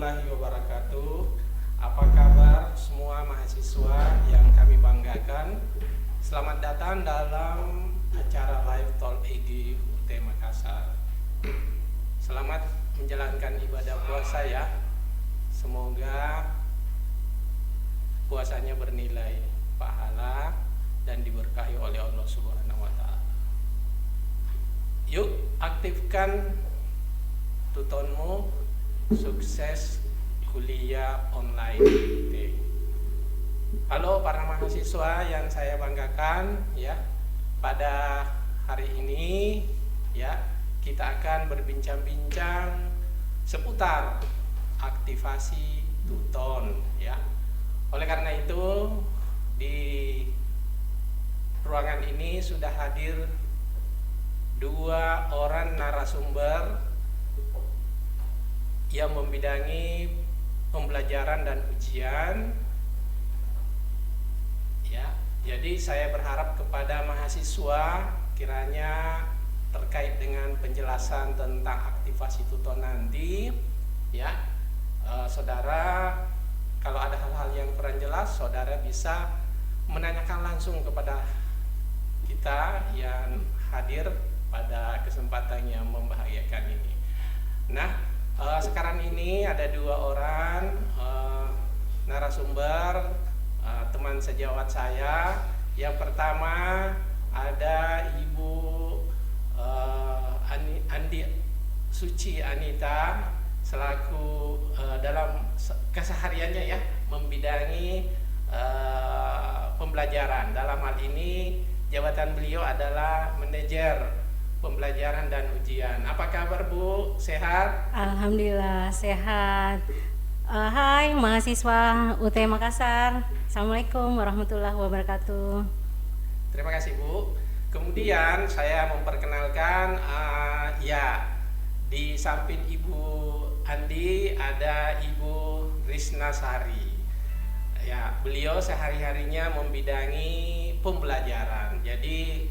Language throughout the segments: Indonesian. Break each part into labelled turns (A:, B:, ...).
A: warahmatullahi wabarakatuh. Apa kabar semua mahasiswa yang kami banggakan? Selamat datang dalam acara Live Talk EG UT Makassar. Selamat menjalankan ibadah puasa ya. Semoga puasanya bernilai pahala dan diberkahi oleh Allah Subhanahu wa Ta'ala. Yuk, aktifkan tutonmu, sukses kuliah online. Halo para mahasiswa yang saya banggakan ya. Pada hari ini ya, kita akan berbincang-bincang seputar aktivasi tuton ya. Oleh karena itu di ruangan ini sudah hadir dua orang narasumber yang membidangi pembelajaran dan ujian ya. Jadi saya berharap kepada mahasiswa kiranya terkait dengan penjelasan tentang aktivasi tuton nanti ya, saudara kalau ada hal-hal yang kurang jelas saudara bisa menanyakan langsung kepada kita yang hadir pada kesempatan yang membahagiakan ini. Nah, sekarang ini ada dua orang narasumber teman sejawat saya. Yang pertama ada Ibu Andi Suci Anita selaku dalam kesehariannya ya membidangi pembelajaran. Dalam hal ini jabatan beliau adalah manajer pembelajaran dan ujian. Apa kabar Bu? Sehat?
B: Alhamdulillah sehat. Hai mahasiswa UT Makassar. Assalamualaikum warahmatullahi wabarakatuh.
A: Terima kasih Bu. Kemudian saya memperkenalkan ya, di samping Ibu Andi ada Ibu Risna Sari. Ya, beliau sehari-harinya membidangi pembelajaran. Jadi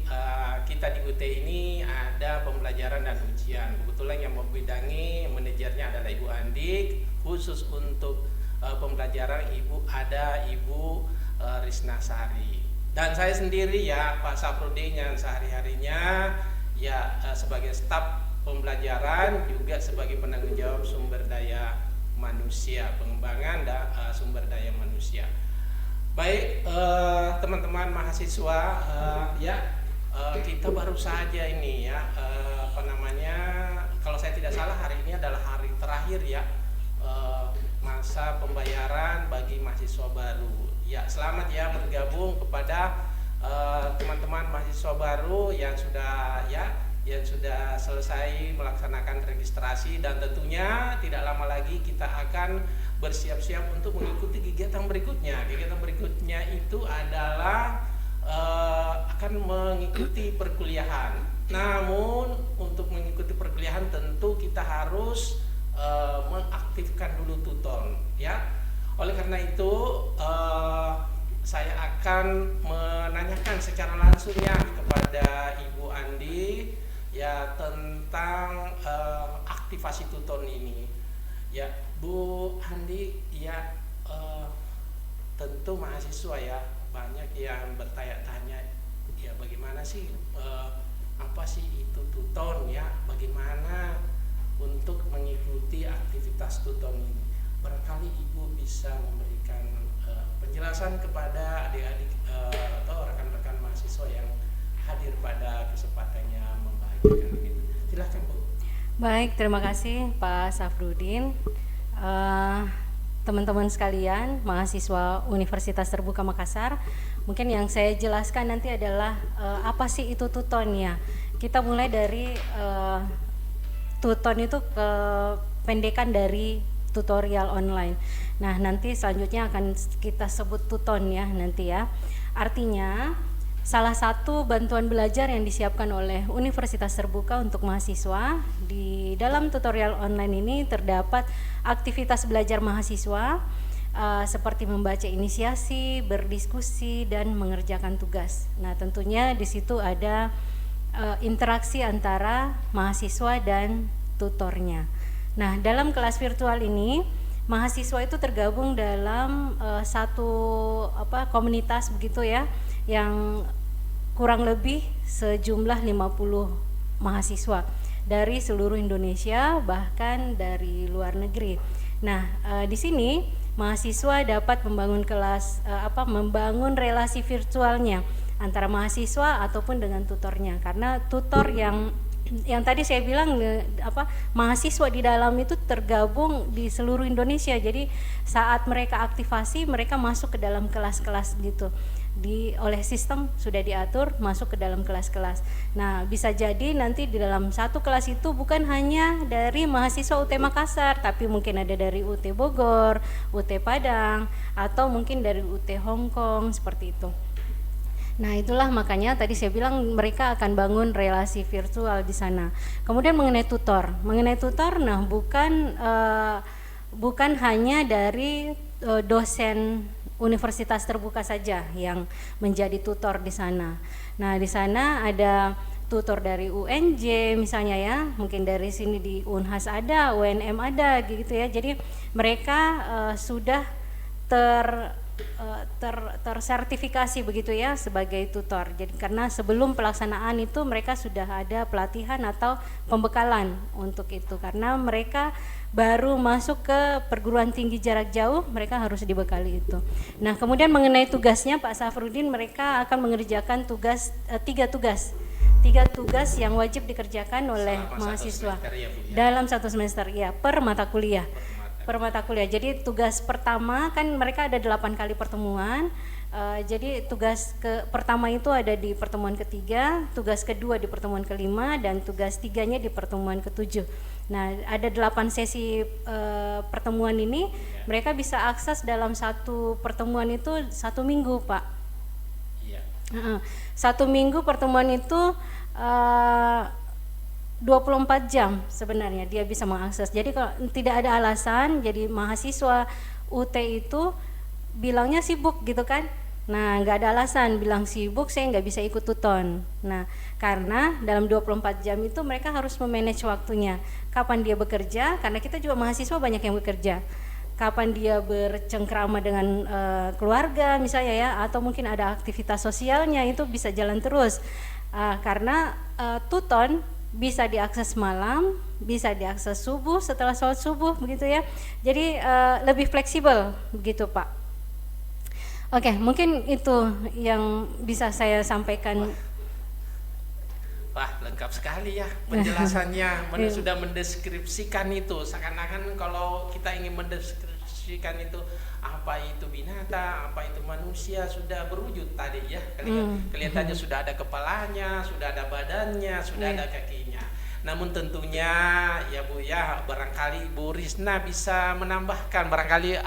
A: kita di UT ini ada pembelajaran dan ujian. Kebetulan yang membidangi manajernya adalah Ibu Andi. Khusus untuk pembelajaran ada Ibu Risna Sari. Dan saya sendiri ya Pak Safrudin yang sehari-harinya ya sebagai staf pembelajaran juga sebagai penanggung jawab sumber daya manusia, pengembangan sumber daya manusia. Baik teman-teman mahasiswa kita baru saja ini ya kalau saya tidak salah hari ini adalah hari terakhir ya masa pembayaran bagi mahasiswa baru. Ya, selamat ya bergabung kepada teman-teman mahasiswa baru yang sudah selesai melaksanakan registrasi, dan tentunya tidak lama lagi kita akan bersiap-siap untuk mengikuti kegiatan berikutnya. Kegiatan berikutnya itu adalah akan mengikuti perkuliahan. Namun untuk mengikuti perkuliahan tentu kita harus mengaktifkan dulu tuton ya. Oleh karena itu saya akan menanyakan secara langsung ya kepada Ibu Andi ya tentang aktivasi tuton ini. Ya, Bu Andi ya, tentu mahasiswa ya banyak yang bertanya-tanya ya bagaimana sih apa sih itu tuton ya, bagaimana untuk mengikuti aktivitas tuton ini. Barangkali Ibu bisa memberikan penjelasan kepada adik-adik atau rekan-rekan mahasiswa yang hadir pada kesempatannya membahagiakan ini. Silakan Bu.
B: Baik, terima kasih Pak Safrudin. Teman-teman sekalian, mahasiswa Universitas Terbuka Makassar, mungkin yang saya jelaskan nanti adalah apa sih itu tuton ya. Kita mulai dari tuton itu kependekan dari tutorial online. Nah, nanti selanjutnya akan kita sebut tuton ya nanti ya. Artinya salah satu bantuan belajar yang disiapkan oleh Universitas Terbuka untuk mahasiswa. Di dalam tutorial online ini terdapat aktivitas belajar mahasiswa seperti membaca inisiasi, berdiskusi, dan mengerjakan tugas. Nah, tentunya di situ ada interaksi antara mahasiswa dan tutornya. Nah, dalam kelas virtual ini mahasiswa itu tergabung dalam satu komunitas begitu ya, yang kurang lebih sejumlah 50 mahasiswa dari seluruh Indonesia, bahkan dari luar negeri. Nah, di sini mahasiswa dapat membangun membangun relasi virtualnya antara mahasiswa ataupun dengan tutornya, karena tutor yang tadi saya bilang mahasiswa di dalam itu tergabung di seluruh Indonesia. Jadi saat mereka aktivasi, mereka masuk ke dalam kelas-kelas gitu. Oleh sistem sudah diatur masuk ke dalam kelas-kelas. Nah, bisa jadi nanti di dalam satu kelas itu bukan hanya dari mahasiswa UT Makassar, tapi mungkin ada dari UT Bogor, UT Padang, atau mungkin dari UT Hong Kong, seperti itu. Nah, itulah makanya tadi saya bilang mereka akan bangun relasi virtual di sana. Kemudian mengenai tutor, nah bukan hanya dari dosen universitas terbuka saja yang menjadi tutor di sana. Nah, di sana ada tutor dari UNJ misalnya ya, mungkin dari sini di Unhas ada, UNM ada gitu ya. Jadi mereka sudah tersertifikasi begitu ya sebagai tutor. Jadi karena sebelum pelaksanaan itu mereka sudah ada pelatihan atau pembekalan untuk itu, karena mereka baru masuk ke perguruan tinggi jarak jauh, mereka harus dibekali itu. Nah, kemudian mengenai tugasnya Pak Safrudin, mereka akan mengerjakan tiga tugas yang wajib dikerjakan oleh mahasiswa dalam satu semester ya, per mata kuliah. Jadi tugas pertama kan mereka ada 8 kali pertemuan. Jadi tugas pertama itu ada di pertemuan ketiga, tugas kedua di pertemuan kelima, dan tugas tiganya di pertemuan ketujuh. Nah, ada 8 sesi pertemuan ini. Mereka bisa akses dalam satu pertemuan itu 1 minggu, Pak. Iya. 1 minggu pertemuan itu 24 jam sebenarnya dia bisa mengakses. Jadi kalau tidak ada alasan, jadi mahasiswa UT itu bilangnya sibuk gitu kan. Nah, nggak ada alasan bilang sibuk, saya nggak bisa ikut tuton. Nah, karena dalam 24 jam itu mereka harus memanage waktunya. Kapan dia bekerja, karena kita juga mahasiswa banyak yang bekerja. Kapan dia bercengkrama dengan keluarga misalnya ya, atau mungkin ada aktivitas sosialnya, itu bisa jalan terus. Karena tuton bisa diakses malam, bisa diakses subuh, setelah sholat subuh begitu ya. Jadi lebih fleksibel begitu Pak. Oke, mungkin itu yang bisa saya sampaikan.
A: Wah, lengkap sekali ya penjelasannya. Sudah mendeskripsikan itu, seakan-akan kalau kita ingin mendeskripsikan itu apa itu binatang, apa itu manusia, sudah berwujud tadi ya. Kelihatannya sudah ada kepalanya, sudah ada badannya, sudah ada kakinya. Namun tentunya ya Bu ya, barangkali Bu Risna bisa menambahkan barangkali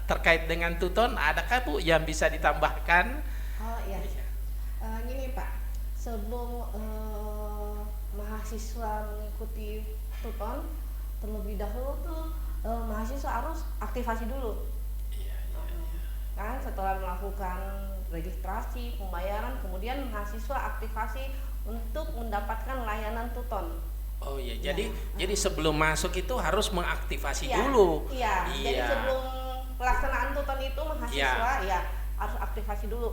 A: terkait dengan tuton, adakah Bu yang bisa ditambahkan?
C: Oh iya. Gini Pak, sebelum mahasiswa mengikuti tuton, terlebih dahulu tuh mahasiswa harus aktivasi dulu. Kan setelah melakukan registrasi, pembayaran, kemudian mahasiswa aktivasi untuk mendapatkan layanan tuton.
A: Oh iya, jadi sebelum masuk itu harus mengaktifasi dulu.
C: Iya. Jadi sebelum pelaksanaan tuton itu mahasiswa harus aktivasi dulu.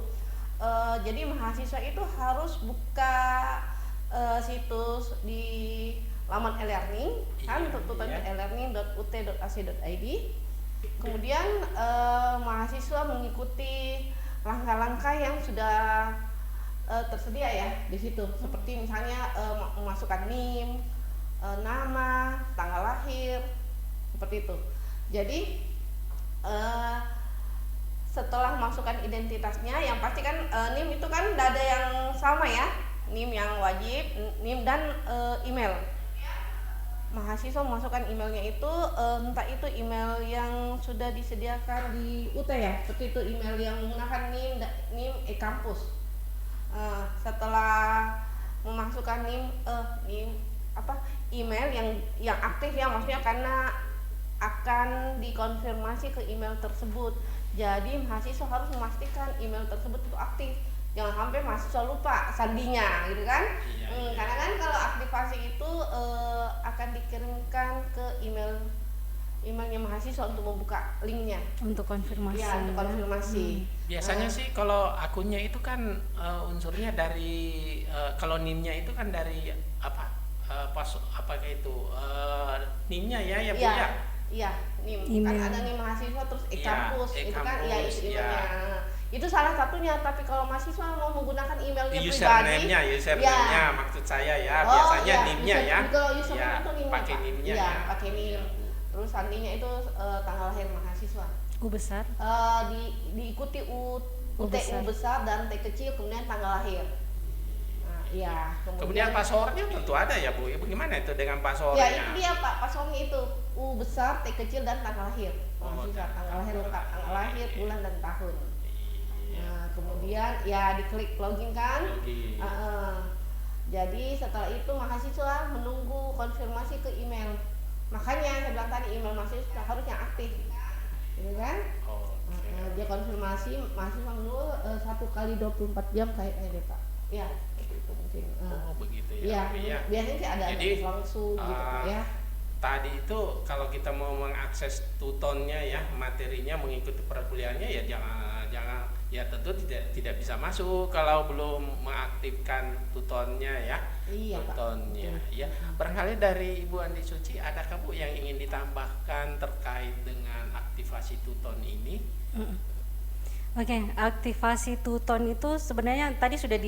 C: Jadi mahasiswa itu harus buka situs di laman e-learning, kan untuk tuton e-learning.ut.ac.id. Kemudian mahasiswa mengikuti langkah-langkah yang sudah tersedia ya di situ, seperti misalnya memasukkan NIM, nama, tanggal lahir, seperti itu. Jadi setelah masukkan identitasnya, yang pasti kan NIM itu kan tidak ada yang sama ya, NIM yang wajib, NIM dan email. Mahasiswa memasukkan emailnya itu entah itu email yang sudah disediakan di UT ya, seperti itu email yang menggunakan NIM e-kampus. Setelah memasukkan email yang aktif ya, maksudnya karena akan dikonfirmasi ke email tersebut. Jadi mahasiswa harus memastikan email tersebut itu aktif. Jangan sampai mahasiswa lupa sandinya gitu kan. Karena kan kalau aktivasi itu akan dikirimkan ke email emailnya mahasiswa untuk membuka linknya.
B: Untuk konfirmasi.
C: Ya, untuk konfirmasi.
A: Biasanya sih kalau akunnya itu kan unsurnya dari kalau NIM-nya itu kan dari apa apa kayak itu NIM-nya ya Bu
C: Iya,
A: ya.
C: iya, NIM. Kan
B: Email.
C: ada NIM mahasiswa terus
A: Iya,
C: e-kampus, itu kan ya
A: e-kampus,
C: itu
A: ya.
C: emailnya. Itu salah satunya, tapi kalau mahasiswa mau menggunakan emailnya pribadi,
A: Username-nya maksud saya ya.
C: oh,
A: Biasanya
C: iya,
A: NIM-nya ya.
C: Kalau username
A: Ya,
C: itu NIM-nya,
A: pakai
C: Pak.
A: NIM-nya
C: Iya,
A: ya.
C: pakai NIM. Terus sandinya itu tanggal lahir mahasiswa.
B: U besar.
C: Diikuti
B: U
C: UTU
B: besar.
C: besar dan T kecil, kemudian tanggal lahir. Nah, iya,
A: Kemudian passwordnya tentu ada ya Bu. Bagaimana itu dengan passwordnya?
C: ya itu dia Pak, passwordnya itu U besar, T kecil dan tanggal lahir. Mahasiswa, tanggal lahir lengkap, tanggal lahir, bulan dan tahun. Nah, kemudian ya diklik login kan.
A: Login.
C: Jadi setelah itu mahasiswa menunggu konfirmasi ke email. Makanya saya bilang tadi email mahasiswa harusnya aktif, gitu kan?
A: Oh,
C: Dia konfirmasi mahasiswa menunggu 1 kali 24 jam kayaknya deh Pak. Ya, itu mungkin.
A: oh begitu
C: Iya,
A: ya. Bu, ya.
C: biasanya sih ada
A: Jadi,
C: langsung gitu Pak ya.
A: Tadi itu kalau kita mau mengakses tutonnya ya, materinya mengikuti perkuliahannya ya jangan ya tentu tidak bisa masuk kalau belum mengaktifkan tutonnya ya.
C: Iya, Pak.
A: Tutonnya ya. Barangkali dari Ibu Andi Suci adakah Bu yang ingin ditambahkan terkait dengan aktivasi tuton ini?
B: Oke, aktivasi tuton itu sebenarnya tadi sudah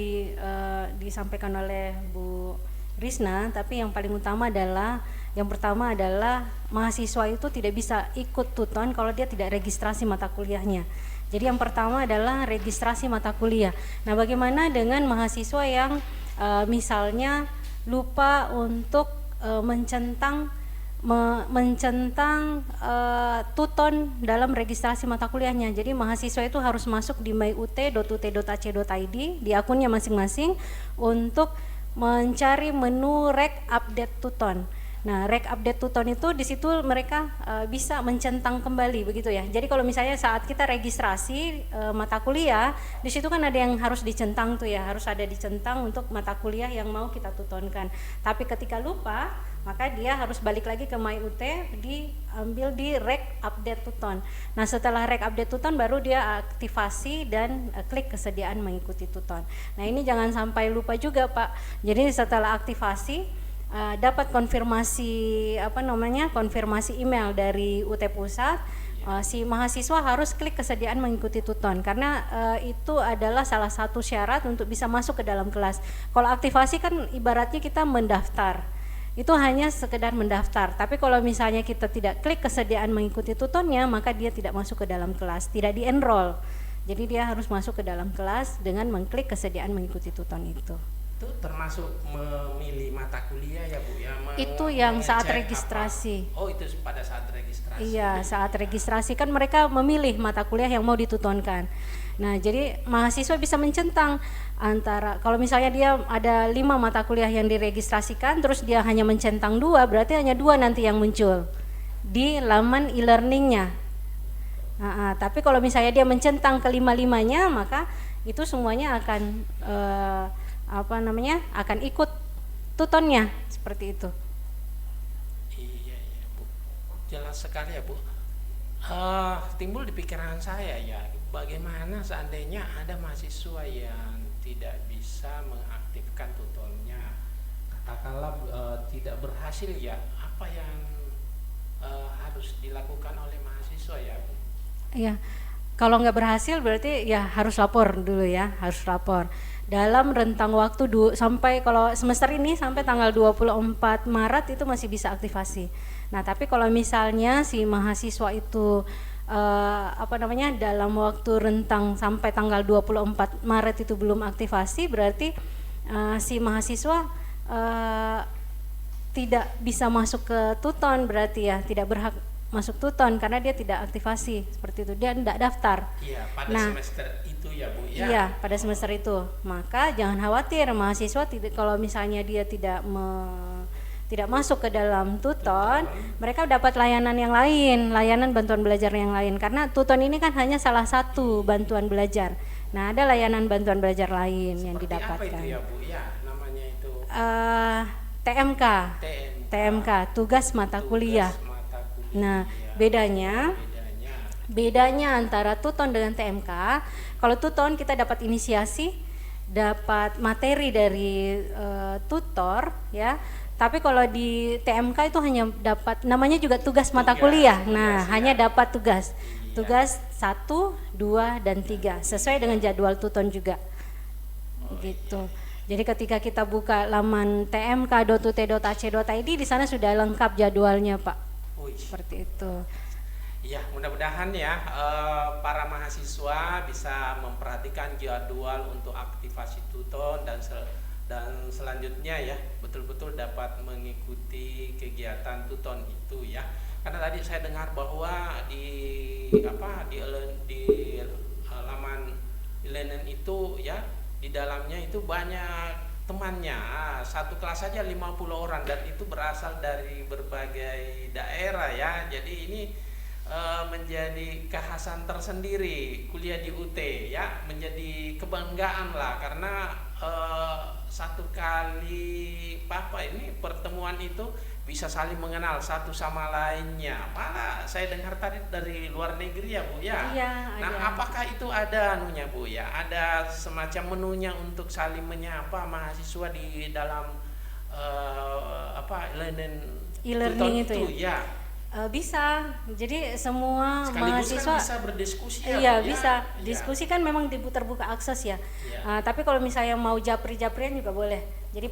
B: disampaikan oleh Bu Risna, tapi yang paling utama adalah yang pertama adalah mahasiswa itu tidak bisa ikut tuton kalau dia tidak registrasi mata kuliahnya. Jadi yang pertama adalah registrasi mata kuliah. Nah, bagaimana dengan mahasiswa yang misalnya lupa untuk mencentang tuton dalam registrasi mata kuliahnya. Jadi mahasiswa itu harus masuk di myut.ut.ac.id di akunnya masing-masing untuk mencari menu rek update tuton. Nah, rek update tuton itu di situ mereka bisa mencentang kembali begitu ya. Jadi kalau misalnya saat kita registrasi mata kuliah, di situ kan ada yang harus dicentang tuh ya, harus ada dicentang untuk mata kuliah yang mau kita tutonkan. Tapi ketika lupa, maka dia harus balik lagi ke MyUT, diambil di rek update tuton. Nah, setelah rek update tuton baru dia aktivasi dan klik kesediaan mengikuti tuton. Nah, ini jangan sampai lupa juga Pak. Jadi setelah aktivasi dapat konfirmasi konfirmasi email dari UT Pusat, si mahasiswa harus klik kesediaan mengikuti tuton karena itu adalah salah satu syarat untuk bisa masuk ke dalam kelas. Kalau aktivasi kan ibaratnya kita mendaftar, itu hanya sekedar mendaftar, tapi kalau misalnya kita tidak klik kesediaan mengikuti tutonnya, maka dia tidak masuk ke dalam kelas, tidak di-enroll. Jadi dia harus masuk ke dalam kelas dengan mengklik kesediaan mengikuti tuton itu.
A: Itu termasuk memilih mata kuliah ya Bu ya?
B: Itu yang saat
A: Mengecek
B: registrasi.
A: Oh, itu pada saat registrasi.
B: Iya, saat registrasi kan mereka memilih mata kuliah yang mau ditutonkan. Nah, jadi mahasiswa bisa mencentang antara, kalau misalnya dia ada 5 mata kuliah yang diregistrasikan, terus dia hanya mencentang 2, berarti hanya 2 nanti yang muncul di laman e-learningnya. Tapi kalau misalnya dia mencentang ke-5-5-nya, maka itu semuanya akan akan ikut tutonnya seperti itu.
A: Iya Bu, jelas sekali ya Bu. Timbul di pikiran saya ya, bagaimana seandainya ada mahasiswa yang tidak bisa mengaktifkan tutonnya, katakanlah tidak berhasil ya, apa yang harus dilakukan oleh mahasiswa ya Bu?
B: Iya, kalau nggak berhasil berarti ya harus lapor dulu ya, harus lapor. Dalam rentang waktu sampai kalau semester ini sampai tanggal 24 Maret itu masih bisa aktivasi. Nah, tapi kalau misalnya si mahasiswa itu dalam waktu rentang sampai tanggal 24 Maret itu belum aktivasi, berarti si mahasiswa tidak bisa masuk ke tuton, berarti ya tidak berhak masuk tuton karena dia tidak aktivasi seperti itu, dia tidak daftar.
A: Iya, pada semester itu ya Bu ya.
B: Iya, pada semester itu. Maka jangan khawatir mahasiswa kalau misalnya dia tidak masuk ke dalam tuton, mereka dapat layanan yang lain, layanan bantuan belajar yang lain, karena tuton ini kan hanya salah satu bantuan belajar. Nah, ada layanan bantuan belajar lain yang didapatkan.
A: Apa itu ya Bu ya, namanya itu?
B: TMK, tugas mata kuliah. Nah,
A: Iya,
B: bedanya
A: bedanya.
B: bedanya antara Tuton dengan TMK, kalau Tuton kita dapat inisiasi, dapat materi dari tutor ya. Tapi kalau di TMK itu hanya dapat, namanya juga tugas mata
A: Tugas,
B: kuliah.
A: tugas,
B: Nah,
A: ya.
B: hanya dapat tugas.
A: Iya.
B: Tugas 1, 2, dan 3 sesuai dengan jadwal Tuton juga. Gitu. Jadi ketika kita buka laman tmk.ut.ac.id, di sana sudah lengkap jadwalnya, Pak.
A: Wih.
B: Seperti itu.
A: Ya, mudah-mudahan ya para mahasiswa bisa memperhatikan jadwal untuk aktivasi Tuton dan selanjutnya ya betul-betul dapat mengikuti kegiatan Tuton itu ya. Karena tadi saya dengar bahwa di laman e-learning itu ya di dalamnya itu banyak temannya, satu kelas saja 50 orang dan itu berasal dari berbagai daerah ya. Jadi ini menjadi kekhasan tersendiri kuliah di UT ya, menjadi kebanggaan lah karena satu kali ini pertemuan itu bisa saling mengenal satu sama lainnya. Malah saya dengar tadi dari luar negeri ya Bu ya.
B: Iya,
A: Nah,
B: ada.
A: apakah itu ada anunya Bu ya? Ada semacam menunya untuk saling menyapa mahasiswa di dalam
B: E-learning itu
A: ya?
B: Bisa, jadi semua
A: Sekaligus
B: mahasiswa
A: kan bisa berdiskusi ya,
B: iya
A: Bu, ya?
B: bisa.
A: Iya.
B: Diskusi kan memang terbuka akses ya.
A: Iya.
B: Tapi kalau misalnya mau japri-japrian juga boleh. Jadi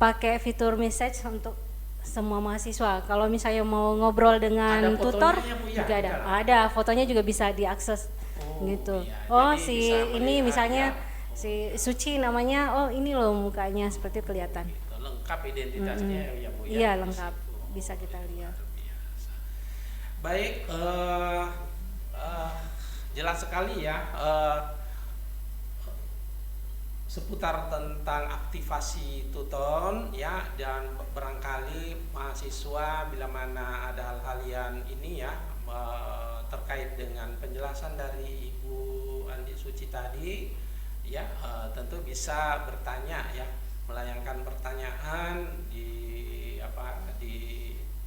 B: pakai fitur message untuk semua mahasiswa. Kalau misalnya mau ngobrol dengan
A: Ada fotonya
B: tutor
A: ya, Bu, ya?
B: juga ada.
A: Ada.
B: Ada fotonya juga bisa diakses gitu.
A: Iya.
B: Oh,
A: Jadi
B: si
A: bisa
B: ini
A: melihat,
B: misalnya
A: ya.
B: si Suci namanya. Oh, ini loh mukanya seperti kelihatan.
A: Gitu, lengkap identitasnya ya Bu ya.
B: Iya,
A: di
B: lengkap.
A: situ.
B: Bisa kita lihat.
A: Luar biasa. Baik, jelas sekali ya seputar tentang aktivasi Tuton ya, dan barangkali mahasiswa bila mana ada hal-hal yang ini ya terkait dengan penjelasan dari Ibu Andi Suci tadi ya, tentu bisa bertanya ya, melayangkan pertanyaan di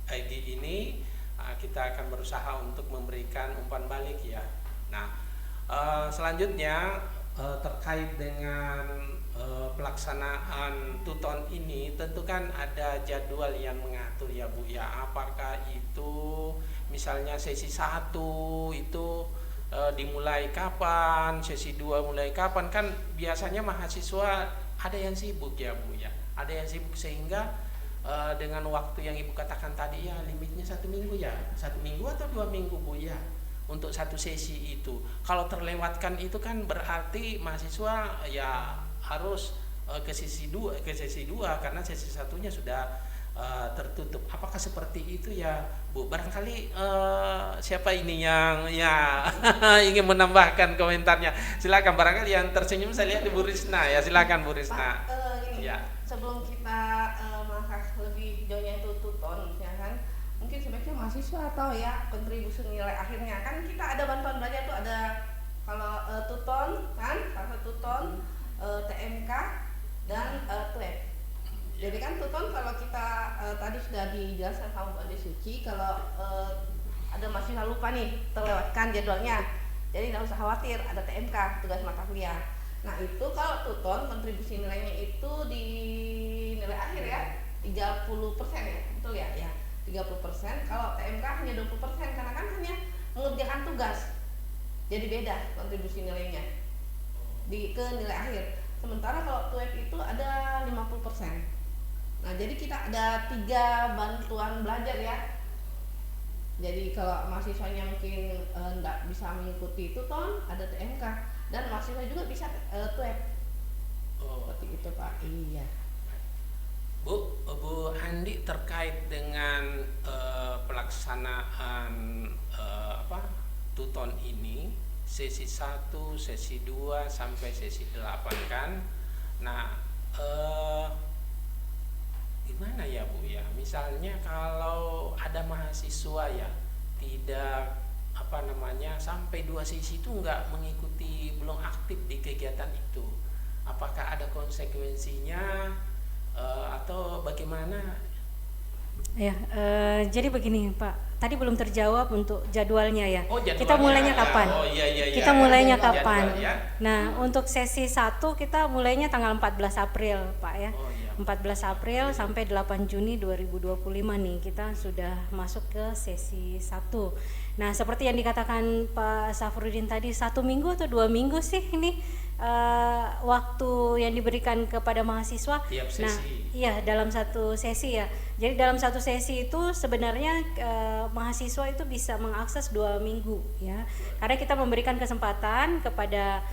A: ID ini. Kita akan berusaha untuk memberikan umpan balik ya. Nah, selanjutnya terkait dengan pelaksanaan Tuton ini, tentu kan ada jadwal yang mengatur ya Bu ya. Apakah itu misalnya sesi 1 itu dimulai kapan, sesi 2 mulai kapan, kan biasanya mahasiswa ada yang sibuk ya Bu ya. Ada yang sibuk sehingga dengan waktu yang Ibu katakan tadi ya, limitnya 1 minggu ya, 1 minggu atau 2 minggu Bu ya untuk satu sesi itu. Kalau terlewatkan itu kan berarti mahasiswa ya harus ke sesi 2 karena sesi satunya sudah tertutup. Apakah seperti itu ya Bu? Barangkali siapa ini yang ya ingin menambahkan komentarnya, silakan. Barangkali yang tersenyum saya lihat Bu Risna ya, silakan Bu Risna.
C: Gini,
A: Ya.
C: sebelum kita mengangkat lebih jauhnya itu Tuton ya kan, mungkin sebaiknya mahasiswa atau ya kontribusi nilai akhirnya kan kita ada bantuan belajar tuh, ada kalau Tuton kan, salah satu Tuton, TMK dan TUEP. Jadi kan Tuton kalau kita tadi sudah dijelaskan sama Bu Ade Suci, kalau ada mahasiswa lupa nih terlewatkan jadwalnya, jadi tidak usah khawatir, ada TMK, tugas mata kuliah. Nah itu kalau Tuton kontribusi nilainya itu di nilai akhir ya 30% ya, betul ya? Ya 30%. Kalau TMK hanya 20% karena kan hanya mengerjakan tugas. Jadi beda kontribusi nilainya ke nilai akhir. Sementara kalau TUEP itu ada 50%. Nah jadi kita ada 3 bantuan belajar ya. Jadi kalau mahasiswanya mungkin nggak bisa mengikuti Tuton, ada TMK, dan mahasiswa juga bisa TUEP. Seperti itu Pak. Iya.
A: Bu Andi, terkait dengan pelaksanaan Tuton ini, sesi 1, sesi 2 sampai sesi 8 kan. Nah, gimana ya Bu ya? Misalnya kalau ada mahasiswa ya tidak sampai 2 sesi itu nggak mengikuti, belum aktif di kegiatan itu, apakah ada konsekuensinya atau bagaimana
B: Ya, jadi begini Pak, tadi belum terjawab untuk jadwalnya ya.
A: Oh, jadwalnya
B: Kita mulainya
A: ada.
B: kapan?
A: Oh, iya, iya, iya.
B: Kita mulainya
C: Jadwal,
B: kapan?
A: ya.
B: Nah, untuk sesi 1 kita mulainya tanggal 14 April Pak ya.
A: Oh, iya.
B: 14 April sampai 8 Juni 2025 nih kita sudah masuk ke sesi 1. Nah, seperti yang dikatakan Pak Safrudin tadi, 1 minggu atau 2 minggu sih ini waktu yang diberikan kepada mahasiswa.
A: Tiap sesi.
B: Nah, iya dalam satu sesi ya. Jadi dalam satu sesi itu sebenarnya mahasiswa itu bisa mengakses 2 minggu ya. Karena kita memberikan kesempatan kepada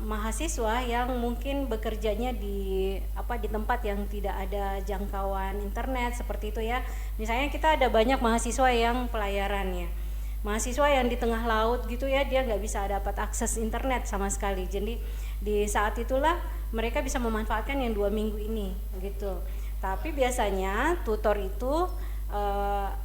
B: mahasiswa yang mungkin bekerjanya di tempat yang tidak ada jangkauan internet seperti itu ya. Misalnya kita ada banyak mahasiswa yang pelayaran ya. Mahasiswa yang di tengah laut gitu ya, dia nggak bisa dapat akses internet sama sekali. Jadi di saat itulah mereka bisa memanfaatkan yang 2 minggu ini gitu. Tapi biasanya tutor itu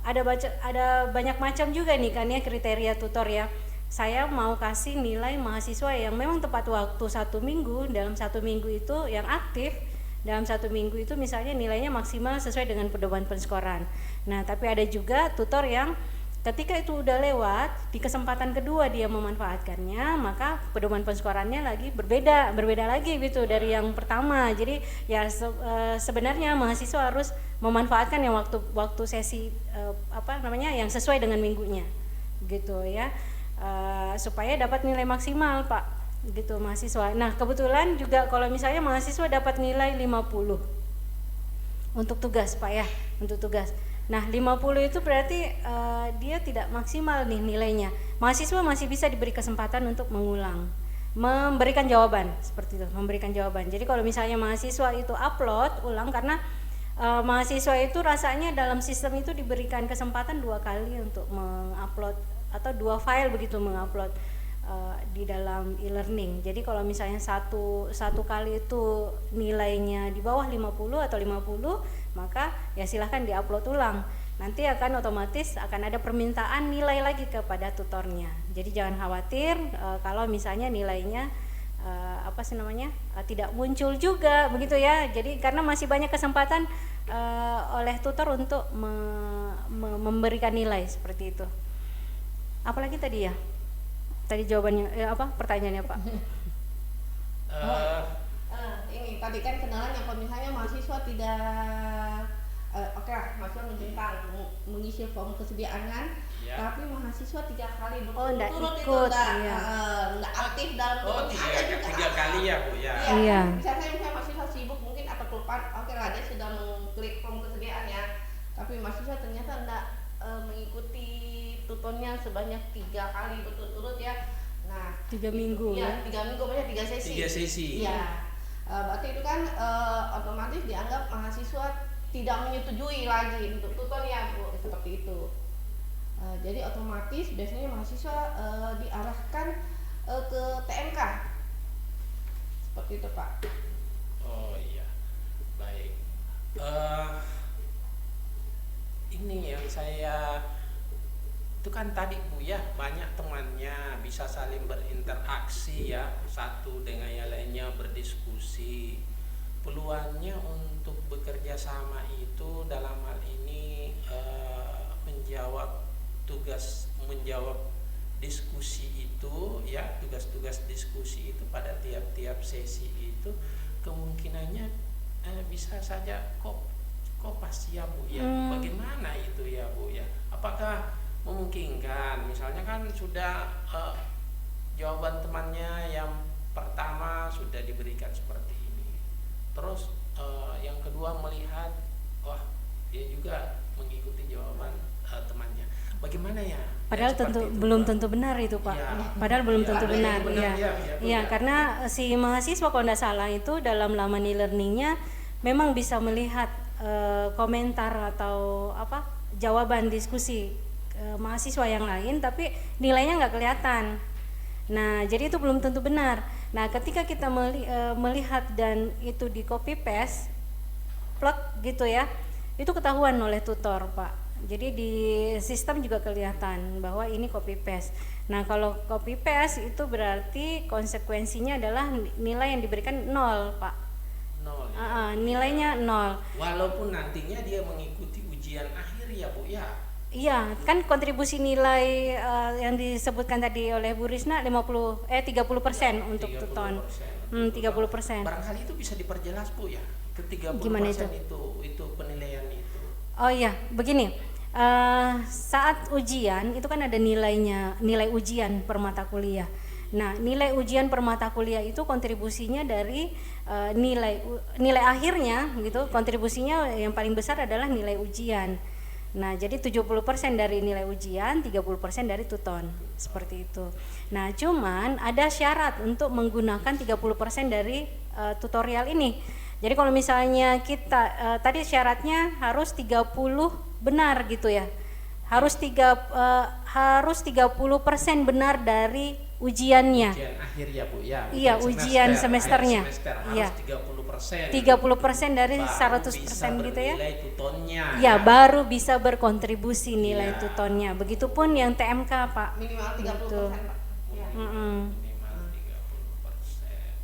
B: ada banyak macam juga nih kan ya kriteria tutor ya. Saya mau kasih nilai mahasiswa yang memang tepat waktu 1 minggu, dalam 1 minggu itu yang aktif, dalam 1 minggu itu misalnya nilainya maksimal sesuai dengan pedoman penskoran. Nah, tapi ada juga tutor yang ketika itu udah lewat, di kesempatan kedua dia memanfaatkannya, maka pedoman penskorannya lagi berbeda lagi gitu dari yang pertama. Jadi ya sebenarnya mahasiswa harus memanfaatkan yang waktu sesi yang sesuai dengan minggunya, gitu ya, supaya dapat nilai maksimal Pak, gitu mahasiswa. Nah kebetulan juga kalau misalnya mahasiswa dapat nilai 50 untuk tugas Pak ya, untuk tugas. Nah 50 itu berarti dia tidak maksimal nih nilainya. Mahasiswa masih bisa diberi kesempatan untuk mengulang, memberikan jawaban seperti itu, memberikan jawaban. Jadi kalau misalnya mahasiswa itu upload ulang, karena mahasiswa itu rasanya dalam sistem itu diberikan kesempatan 2 kali untuk mengupload atau 2 file begitu mengupload di dalam e-learning. Jadi kalau misalnya satu kali itu nilainya di bawah 50 atau 50, maka ya silahkan diupload ulang. Nanti akan otomatis akan ada permintaan nilai lagi kepada tutornya. Jadi jangan khawatir kalau misalnya nilainya tidak muncul juga begitu ya. Jadi karena masih banyak kesempatan oleh tutor untuk memberikan nilai seperti itu. Apalagi tadi ya? Tadi jawabannya pertanyaannya Pak?
C: Ini tadi kan kenalan yang kalau misalnya mahasiswa tidak oke lah, mahasiswa menjentang mengisi form kesediaan kan,
A: Ya.
C: tapi mahasiswa 3 kali
B: nggak
C: berturut-turut itu
B: ikut,
C: nggak
B: iya.
C: nggak aktif dalam
A: tiga kali ya Bu ya.
B: Iya.
C: Misalnya mahasiswa sibuk mungkin atau kelupaan, oke lah dia sudah mengklik form kesediaan ya, tapi mahasiswa ternyata enggak mengikuti tutornya sebanyak 3 kali berturut-turut ya. Nah
B: 3 minggu
C: ya 3 minggu banyak 3 sesi.
A: 3 sesi.
C: Iya. Berarti itu kan otomatis dianggap mahasiswa tidak menyetujui lagi untuk tutornya Bu, seperti itu. Jadi otomatis biasanya mahasiswa diarahkan ke TMK seperti itu Pak.
A: Oh iya, baik. Ini yang saya itu kan tadi Bu ya, banyak temannya bisa saling berinteraksi ya, satu dengan yang lainnya berdiskusi. Peluangnya untuk bekerja sama itu dalam hal ini menjawab diskusi itu ya, tugas-tugas diskusi itu pada tiap-tiap sesi itu kemungkinannya bisa saja kopas ya Bu ya. Bagaimana itu ya Bu ya? Apakah memungkinkan, misalnya kan sudah jawaban temannya yang pertama sudah diberikan seperti ini, terus yang kedua melihat wah dia juga mengikuti jawaban temannya, bagaimana ya?
B: Padahal belum tentu benar itu Pak.
A: Ya.
B: Padahal belum
A: Ya,
B: tentu
A: ada
B: benar.
A: yang benar,
B: Iya.
A: ya,
B: Iya,
A: ya.
B: karena si mahasiswa kalau tidak salah itu dalam laman e-learningnya memang bisa melihat komentar atau jawaban diskusi mahasiswa yang lain, tapi nilainya nggak kelihatan. Nah, jadi itu belum tentu benar. Nah, ketika kita melihat dan itu di copy paste, plug gitu ya, itu ketahuan oleh tutor Pak. Jadi di sistem juga kelihatan bahwa ini copy paste. Nah, kalau copy paste itu berarti konsekuensinya adalah nilai yang diberikan 0 Pak.
A: 0 ya.
B: Nilainya 0.
A: Walaupun nantinya dia mengikuti ujian ujian akhir ya Bu ya.
B: Iya, kan kontribusi nilai yang disebutkan tadi oleh Bu Risna 30% untuk
A: 30%.
B: tuton. 30%.
A: Barangkali itu bisa diperjelas Bu ya. Itu 30%
B: Gimana itu?
A: itu penilaian itu.
B: Oh iya, begini. Saat ujian itu kan ada nilainya, nilai ujian per mata kuliah. Nah, nilai ujian per mata kuliah itu kontribusinya dari nilai akhirnya gitu. Kontribusinya yang paling besar adalah nilai ujian. Nah, jadi 70% dari nilai ujian, 30% dari tuton. Seperti itu. Nah, cuman ada syarat untuk menggunakan 30% dari tutorial ini. Jadi kalau misalnya kita tadi syaratnya harus 30 benar gitu ya. Harus 30% benar dari ujiannya.
A: Ujian akhir ya Bu ya.
B: Iya, ujian semesternya.
A: Akhir semester
B: Iya.
A: harus 30%.
B: 30% dari
A: Baru
B: 100%
A: bisa
B: gitu ya.
A: bernilai tutonnya.
B: Ya, baru bisa berkontribusi nilai
A: Iya.
B: tutonnya. Begitupun yang TMK, Pak.
C: Minimal 30%,
B: Gitu.
C: Pak. Ya.
A: Minimal 30%.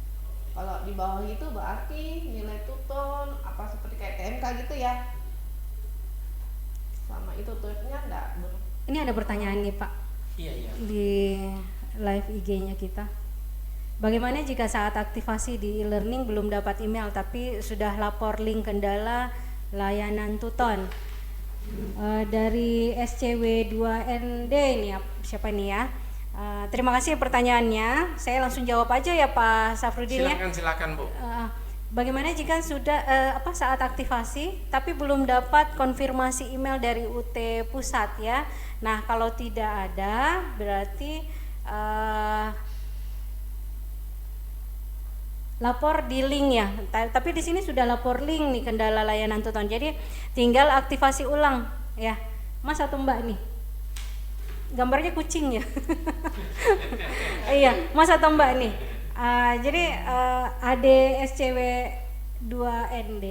C: Kalau di bawah itu berarti nilai tuton apa seperti kayak TMK gitu ya. Sama itu tutornya enggak
B: Ini ada pertanyaan nih, Pak,
A: Iya, iya.
B: di live IG-nya kita. Bagaimana jika saat aktivasi di e-learning belum dapat email tapi sudah lapor link kendala layanan tuton? Dari SCW2ND ini siapa nih ya? Terima kasih pertanyaannya. Saya langsung jawab aja ya Pak Safrudin ya.
A: Silakan Bu.
B: Bagaimana jika sudah saat aktivasi tapi belum dapat konfirmasi email dari UT pusat ya? Nah, kalau tidak ada berarti lapor di link ya. Tapi di sini sudah lapor link nih kendala layanan tuton. Jadi tinggal aktivasi ulang ya. Mas atau Mbak nih? Gambarnya kucing ya. Iya, Mas atau Mbak nih. Jadi ADSCW 2ND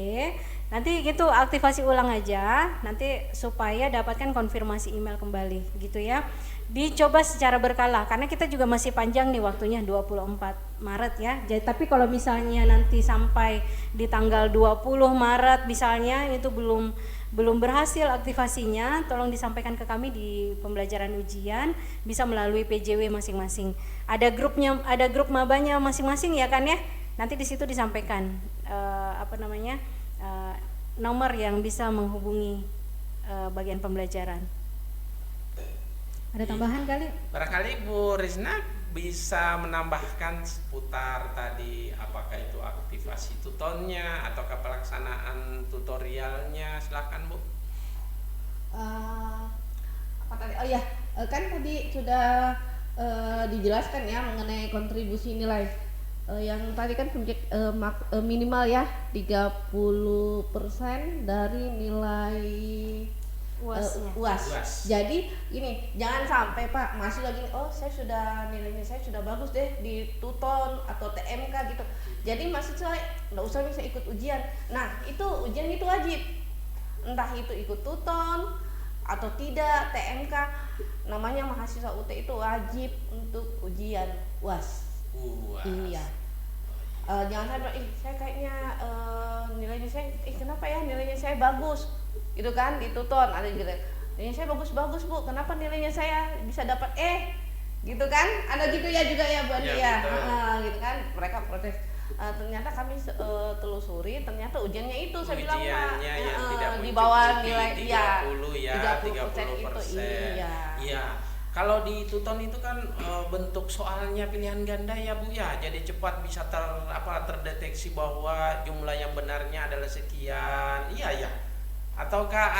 B: nanti gitu aktivasi ulang aja nanti supaya dapatkan konfirmasi email kembali gitu ya. Dicoba secara berkala karena kita juga masih panjang nih waktunya 24 Maret ya. Jadi tapi kalau misalnya nanti sampai di tanggal 20 Maret misalnya itu belum berhasil aktivasinya, tolong disampaikan ke kami di pembelajaran ujian bisa melalui PJW masing-masing. Ada grup mabanya masing-masing ya kan ya. Nanti di situ disampaikan nomor yang bisa menghubungi bagian pembelajaran. Ada tambahan kali?
A: Barangkali Bu Rizna bisa menambahkan seputar tadi apakah itu aktivasi tutonnya ataukah pelaksanaan tutorialnya, silakan Bu.
C: Apa tadi? Oh ya, kan tadi sudah dijelaskan ya mengenai kontribusi nilai. Yang tadi kan subjek minimal ya 30% dari nilai UAS. Jadi gini, jangan sampai Pak masih lagi nilainya saya sudah bagus deh di tuton atau TMK gitu. Jadi mahasiswa nggak usah bisa ikut ujian. Nah, itu ujian itu wajib. Entah itu ikut tuton atau tidak TMK, namanya mahasiswa UT itu wajib untuk ujian UAS. Iya. Jangan sampai saya kayaknya nilainya saya kenapa ya nilainya saya bagus gitu kan di tuton ada gitu nilainya saya bagus Bu, kenapa nilainya saya bisa dapat gitu kan ada gitu ya juga ya Bu Andi ya, gitu kan mereka protes. Ternyata kami telusuri ternyata ujiannya itu saya bilang Pak di bawah nilai 30% itu
A: iya. Kalau di tuton itu kan bentuk soalnya pilihan ganda ya Bu ya, jadi cepat bisa terdeteksi bahwa jumlah yang benarnya adalah sekian, iya ya. Ataukah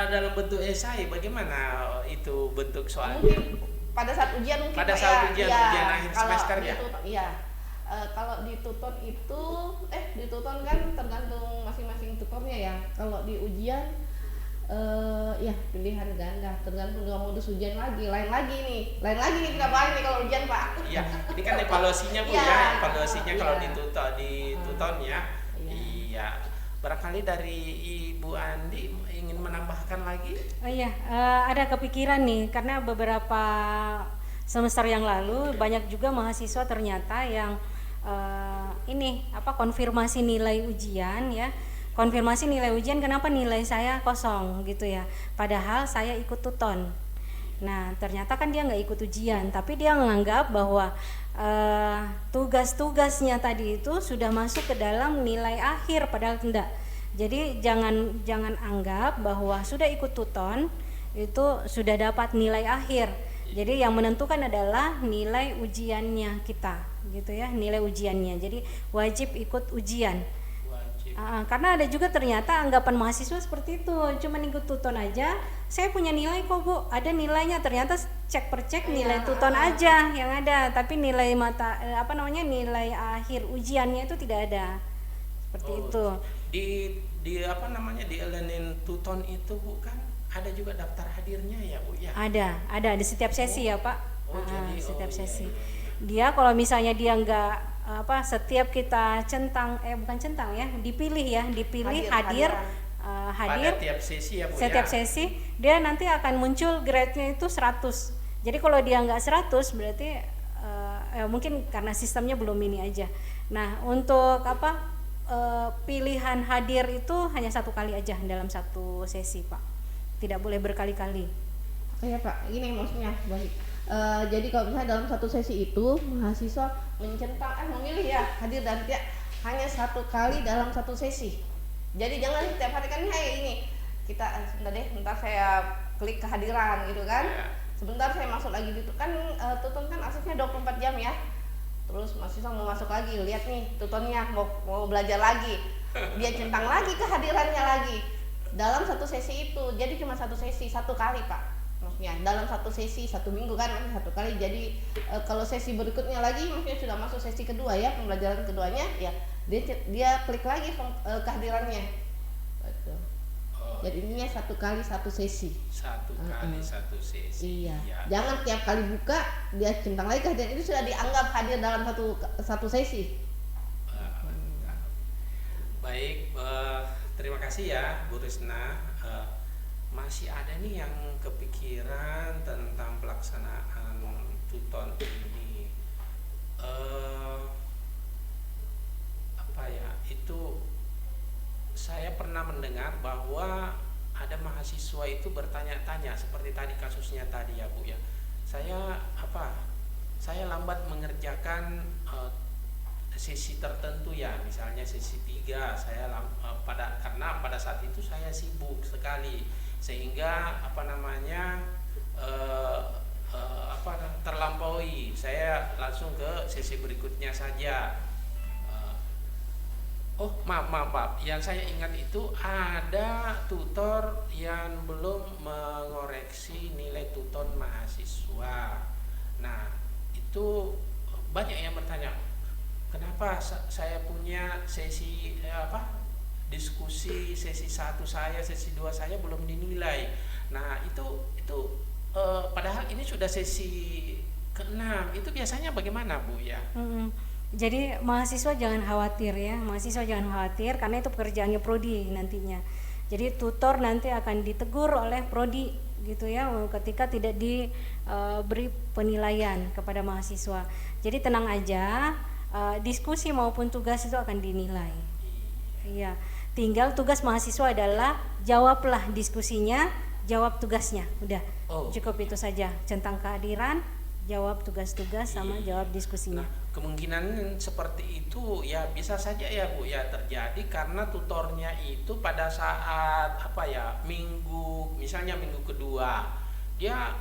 A: dalam bentuk esai, bagaimana itu bentuk soalnya?
C: Mungkin pada saat ujian mungkin
A: pada saat ujian akhir semester ya.
C: Iya. Kalau di tuton itu di tuton kan tergantung masing-masing tutornya ya. Kalau di ujian ya pilihan ganda tergantung dengan modus ujian lain lagi nih kita bahas nih kalau ujian Pak.
A: Iya, ini kan evaluasinya Bu ya, evaluasinya kalau di tuton ya. Iya. Barangkali dari Ibu Andi ingin menambahkan lagi?
B: Oh iya, ada kepikiran nih karena beberapa semester yang lalu banyak juga mahasiswa ternyata yang konfirmasi nilai ujian ya konfirmasi nilai ujian, kenapa nilai saya kosong gitu ya, padahal saya ikut tuton. Nah ternyata kan dia nggak ikut ujian, tapi dia menganggap bahwa tugas-tugasnya tadi itu sudah masuk ke dalam nilai akhir, padahal tidak. Jadi jangan anggap bahwa sudah ikut tuton itu sudah dapat nilai akhir. Jadi yang menentukan adalah nilai ujiannya kita, gitu ya, nilai ujiannya. Jadi wajib ikut ujian. Karena ada juga ternyata anggapan mahasiswa seperti itu, cuma ikut tuton aja, saya punya nilai kok Bu, ada nilainya, ternyata cek per cek nilai tuton aja yang ada, tapi nilai nilai akhir ujiannya itu tidak ada, seperti itu.
A: Di di elemen tuton itu bukan ada juga daftar hadirnya ya Bu ya?
B: Ada di setiap sesi ya Pak. Setiap sesi. Dia kalau misalnya dia nggak setiap kita dipilih hadir
A: pada tiap sesi ya Bu
B: setiap
A: ya?
B: sesi dia nanti akan muncul grade-nya itu 100. Jadi kalau dia nggak 100 berarti mungkin karena sistemnya belum ini aja. Nah untuk pilihan hadir itu hanya 1 kali aja dalam 1 sesi Pak, tidak boleh berkali-kali.
C: Iya Pak, gini maksudnya balik. Jadi kalau misalnya dalam 1 sesi itu mahasiswa memilih ya hadir dan tidak, hanya 1 kali dalam 1 sesi. Jadi jangan setiap hari kan ini kita sebentar saya klik kehadiran gitu kan. Sebentar saya masuk lagi gitu kan, tuton kan aksesnya 24 jam ya. Terus mahasiswa mau masuk lagi, lihat nih tutonnya mau belajar lagi, dia centang lagi kehadirannya lagi dalam 1 sesi itu. Jadi cuma 1 sesi 1 kali Pak, maksudnya dalam 1 sesi 1 minggu kan 1 kali. Jadi kalau sesi berikutnya lagi maksudnya sudah masuk sesi kedua ya, pembelajaran keduanya ya, dia klik lagi kehadirannya gitu. Jadi ininya 1 kali 1 sesi.
A: 1 kali 1 sesi.
C: Iya. Jangan tiap kali buka dia centang lagi kehadiran, itu sudah dianggap hadir dalam satu sesi.
A: Baik, terima kasih ya Bu Risna. Masih ada nih yang kepikiran tentang pelaksanaan tuton ini. Itu saya pernah mendengar bahwa ada mahasiswa itu bertanya-tanya seperti tadi kasusnya tadi ya Bu ya. Saya lambat mengerjakan sesi tertentu ya, misalnya sesi 3 karena pada saat itu saya sibuk sekali sehingga terlampaui, saya langsung ke sesi berikutnya saja. Maaf, yang saya ingat itu ada tutor yang belum mengoreksi nilai tuton mahasiswa. Nah itu banyak yang bertanya, kenapa saya punya sesi diskusi sesi 1 saya, sesi 2 saya belum dinilai. Nah itu padahal ini sudah sesi ke-6, itu biasanya bagaimana Bu ya?
B: Jadi mahasiswa jangan khawatir karena itu pekerjaannya prodi nantinya. Jadi tutor nanti akan ditegur oleh prodi gitu ya ketika tidak diberi penilaian kepada mahasiswa. Jadi tenang aja, diskusi maupun tugas itu akan dinilai. Iya, tinggal tugas mahasiswa adalah jawablah diskusinya, jawab tugasnya. Udah, cukup itu saja. Centang kehadiran, jawab tugas-tugas sama jawab diskusinya.
A: Nah, kemungkinan seperti itu ya bisa saja ya Bu ya terjadi karena tutornya itu pada saat misalnya minggu kedua dia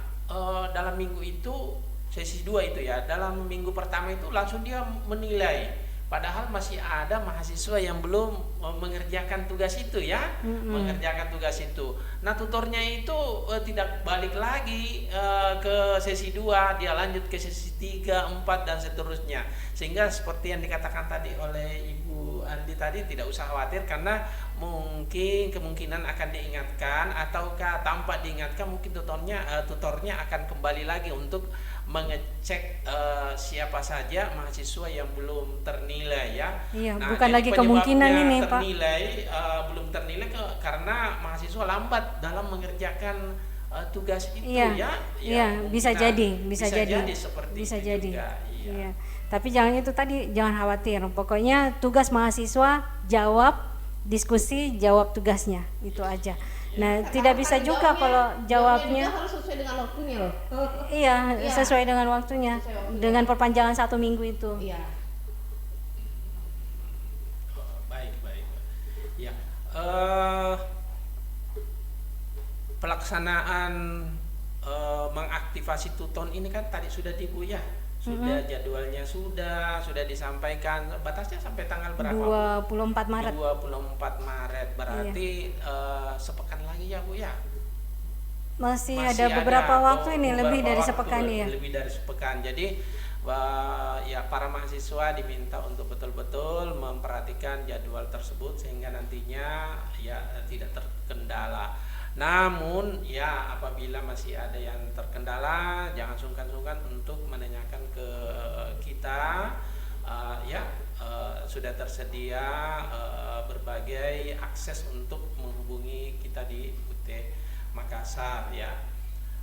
A: dalam minggu itu sesi 2 itu ya, dalam minggu pertama itu langsung dia menilai, padahal masih ada mahasiswa yang belum mengerjakan tugas itu ya, mengerjakan tugas itu. Nah tutornya itu tidak balik lagi ke sesi 2, dia lanjut ke sesi 3, 4 dan seterusnya. Sehingga seperti yang dikatakan tadi oleh Ibu Andi tadi, tidak usah khawatir karena mungkin kemungkinan akan diingatkan ataukah tanpa diingatkan mungkin tutornya akan kembali lagi untuk mengecek siapa saja mahasiswa yang belum ternilai ya.
B: Iya, nah, bukan lagi kemungkinan ini Pak.
A: Belum ternilai karena mahasiswa lambat dalam mengerjakan tugas itu
B: bisa jadi
A: seperti
B: bisa
A: itu
B: jadi
A: juga,
B: Tapi jangan khawatir, pokoknya tugas mahasiswa jawab diskusi jawab tugasnya itu aja. Nah,
C: Karena
B: tidak bisa
C: kan
B: juga kalau jawabnya
C: juga harus sesuai dengan waktunya loh.
B: iya
C: Iya.
B: sesuai dengan waktunya,
C: Sesuai waktunya.
B: dengan perpanjangan 1 minggu itu.
C: Iya.
A: Baik, baik. Ya, pelaksanaan mengaktifasi Tuton ini kan tadi sudah Bu ya, sudah jadwalnya sudah disampaikan. Batasnya sampai tanggal berapa?
B: 24 Maret.
A: 24 Maret berarti sepekan lagi ya Bu ya.
B: Masih ada beberapa waktu ini,
A: beberapa
B: lebih dari
A: waktu,
B: sepekan ya.
A: Lebih dari sepekan. Jadi ya para mahasiswa diminta untuk betul-betul memperhatikan jadwal tersebut sehingga nantinya ya tidak terkendala. Namun ya apabila masih ada yang terkendala, jangan sungkan-sungkan untuk menanyakan ke kita. Sudah tersedia berbagai akses untuk menghubungi kita di UT Makassar ya.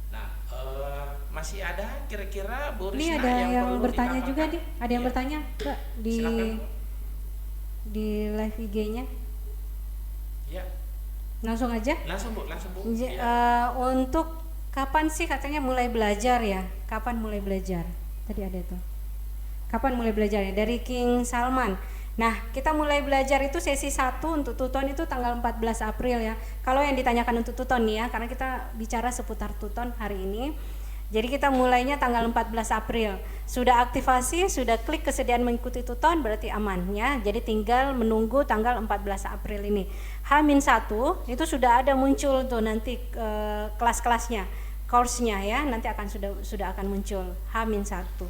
A: Nah, masih ada kira-kira Bu
B: Ini
A: Risna
B: ada yang
A: perlu
B: bertanya
A: ditambahkan?
B: juga nih, ada yang
A: Iya.
B: bertanya Mbak di
A: Silakan, Bu.
B: di live IG-nya.
A: Ya,
B: Langsung aja.
A: langsung Bu.
B: J-
A: Ya.
B: Untuk kapan sih katanya mulai belajar ya? Kapan mulai belajar? Tadi ada tuh. Kapan mulai belajar ya? Dari King Salman. Nah, kita mulai belajar itu sesi 1 untuk Tuton itu tanggal 14 April ya. Kalau yang ditanyakan untuk Tuton nih ya, karena kita bicara seputar Tuton hari ini. Jadi kita mulainya tanggal 14 April. Sudah aktivasi, sudah klik kesediaan mengikuti Tuton berarti aman ya. Jadi tinggal menunggu tanggal 14 April ini. H-1 itu sudah ada muncul tuh nanti kelas-kelasnya, course-nya ya, nanti akan sudah akan muncul H-1.